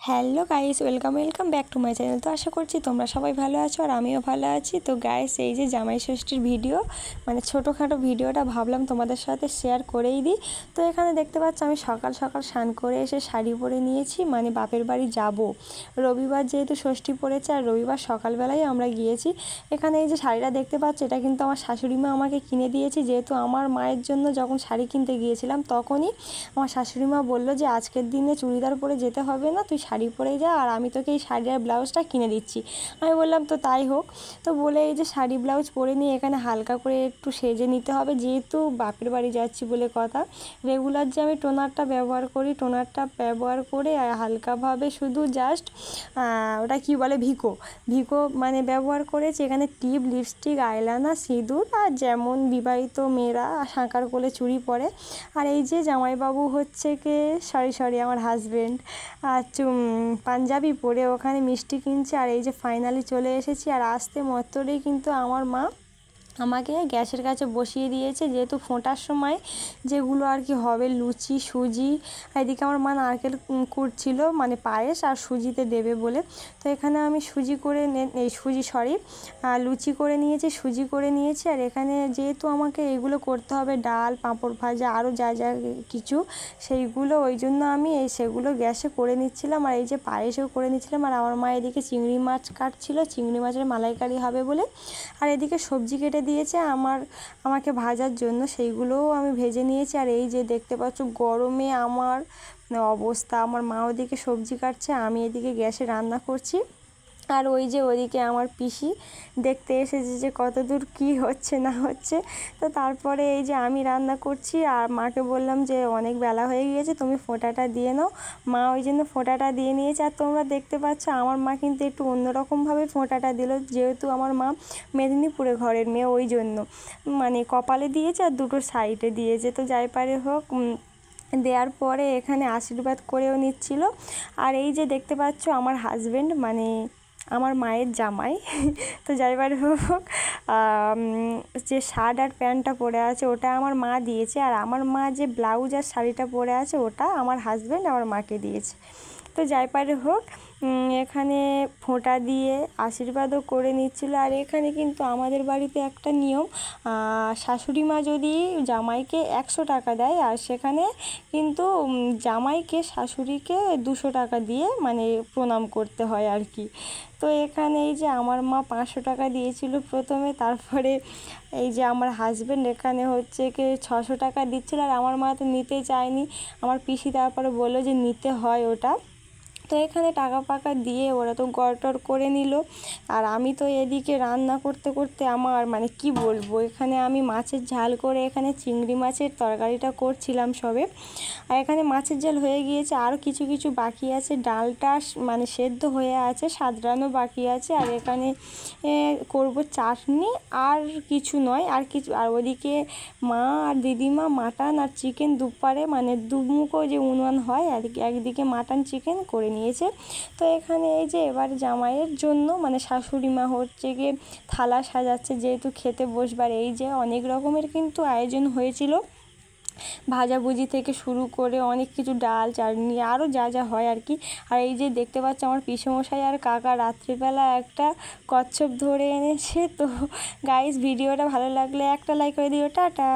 Hello guys, welcome back to my channel. তো আশা করছি তোমরা সবাই ভালো আছো আর আমিও ভালো আছি। তো গাইস, এই যে জামাই ষষ্ঠীর ভিডিও, মানে ছোটোখাটো ভিডিওটা ভাবলাম তোমাদের সাথে শেয়ার করেই দিই। তো এখানে দেখতে পাচ্ছ আমি সকাল সকাল স্নান করে এসে শাড়ি পরে নিয়েছি, মানে বাপের বাড়ি যাব। রবিবার যেহেতু ষষ্ঠী পড়েছে আর রবিবার সকালবেলায় আমরা গিয়েছি। এখানে এই যে শাড়িটা দেখতে পাচ্ছ, এটা কিন্তু আমার শাশুড়ি মা আমাকে কিনে দিয়েছে। যেহেতু আমার মায়ের জন্য যখন শাড়ি কিনতে গিয়েছিলাম তখনই আমার শাশুড়ি মা বললো যে আজকের দিনে চুড়িদার পরে যেতে হবে না, তুই শাড়ি পরে যা, আর আমি তোকে এই শাড়ি আর ব্লাউজটা কিনে দিচ্ছি। আমি বললাম তো তাই হোক। তো বলে এই যে শাড়ি ব্লাউজ পরে নিয়ে এখানে হালকা করে একটু সেজে নিতে হবে, যেহেতু বাপের বাড়ি যাচ্ছি বলে কথা। রেগুলার যে আমি টোনারটা ব্যবহার করি, টোনারটা ব্যবহার করে হালকাভাবে শুধু জাস্ট ওটা কি বলে ভিকো মানে ব্যবহার করেছি। এখানে টিপ, লিপস্টিক, আইলাইনার, সিঁদুর, আর যেমন বিবাহিত মেয়েরা শাঁখার কোলে চুড়ি পরে। আর এই যে জামাইবাবু হচ্ছে কে সরি আমার হাজব্যান্ড পাঞ্জাবি পরে ওখানে মিষ্টি কিনছে। আর এই যে ফাইনালি চলে এসেছি, আর আসতে মাত্রই কিন্তু আমার মা আমাকে গ্যাসের কাছে বসিয়ে দিয়েছে, যেহেতু ফোঁটার সময় যেগুলো আর কি হবে, লুচি, সুজি। এদিকে আমার মা নারকেল কুড়ছিল, মানে পায়েস আর সুজিতে দেবে বলে। তো এখানে আমি লুচি করে নিয়েছি, সুজি করে নিয়েছি। আর এখানে যেহেতু আমাকে এগুলো করতে হবে, ডাল, পাঁপড় ভাজা, আরও যা যা কিছু, সেইগুলো ওই জন্য আমি সেগুলো গ্যাসে করে নিচ্ছিলাম। আর এই যে পায়েসও করে নিচ্ছিলাম। আর আমার মা এদিকে চিংড়ি মাছ কাটছিল, চিংড়ি মাছের মালাইকারি হবে বলে। আর এদিকে সবজি কেটে দিয়েছে আমাকে ভাজার জন্য, সেইগুলোও আমি ভেজে নিয়েছি। আর এই যে দেখতে পাচ্ছ গরমে আমার অবস্থা, আমার মা ওদিকে সবজি কাটছে, আমি এদিকে গ্যাসে রান্না করছি। আর ওই যে ওদিকে আমার পিসি দেখতে এসেছে যে কত দূর কী হচ্ছে না হচ্ছে। তো তারপরে এই যে আমি রান্না করছি আর মাকে বললাম যে অনেক বেলা হয়ে গিয়েছে, তুমি ফোঁটাটা দিয়ে নাও। মা ওই জন্য ফোঁটাটা দিয়ে নিয়েছে। আর তোমরা দেখতে পাচ্ছ আমার মা কিন্তু একটু অন্যরকমভাবে ফোঁটাটা দিল, যেহেতু আমার মা মেদিনীপুরে ঘরের মেয়ে, ওই জন্য মানে কপালে দিয়েছে আর দুটো সাইডে দিয়েছে। তো যাই পারে হোক, দেওয়ার পরে এখানে আশীর্বাদ করেও নিচ্ছিল। আর এই যে দেখতে পাচ্ছ আমার হাজব্যান্ড, মানে আমার মায়ের জামাই, তো যাইবার হোক, যে শার্ট আর প্যান্টটা পরে আছে ওটা আমার মা দিয়েছে। আর আমার মা যে ব্লাউজ আর শাড়িটা পরে আছে ওটা আমার হাজব্যান্ড আমার মাকে দিয়েছে। তো যাই পারে হোক, এখানে ফোঁটা দিয়ে আশীর্বাদও করে নিচ্ছিল। আর এখানে কিন্তু আমাদের বাড়িতে একটা নিয়ম, শাশুড়ি মা যদি জামাইকে 100 টাকা দেয়, আর সেখানে কিন্তু জামাইকে শাশুড়িকে 200 টাকা দিয়ে মানে প্রণাম করতে হয় আর কি। তো এখানে এই যে আমার মা 500 টাকা দিয়েছিল প্রথমে, তারপরে এই যে আমার হাজব্যান্ড এখানে হচ্ছে কি 600 টাকা দিচ্ছিল। আর আমার মা তো নিতে চায়নি, আমার পিসি তারপরে বললো যে নিতে হয় ওটা। তো এখানে টাকা পাকা দিয়ে ওরা তো গড়টর করে নিল। আর আমি তো এদিকে রান্না করতে করতে আমার মানে কি বলবো, এখানে আমি মাছের ঝাল করে এখানে চিংড়ি মাছের তরকারিটা করছিলাম সবে। আর এখানে মাছের ঝাল হয়ে গিয়েছে, আরও কিছু কিছু বাকি আছে, ডালটা মানে সেদ্ধ হয়ে আছে, সাঁতরানো বাকি আছে। আর এখানে করব চাটনি, আর কিছু নয়, আর ওদিকে মা আর দিদিমা মাটন আর চিকেন দুপারে মানে দুমুখো যে উনুন হয়, আর একদিকে মাটন চিকেন করে নিয়েছে। তো এখানে এই যে এবার জামাইয়ের জন্য মানে শাশুড়ি মা হচ্ছে গিয়ে থালা সাজাচ্ছে, যেহেতু খেতে বসবার। এই যে অনেক রকমের কিন্তু আয়োজন হয়েছিল, ভাজাভুজি থেকে শুরু করে অনেক কিছু, ডাল, চাটনি, আরও যা যা হয় আর কি। আর এই যে দেখতে পাচ্ছ আমার পিসেমশাই আর কাকা রাত্রিবেলা একটা কচ্ছপ ধরে এনেছে। তো গাইস, ভিডিওটা ভালো লাগলে একটা লাইক করে দিও, টাটা।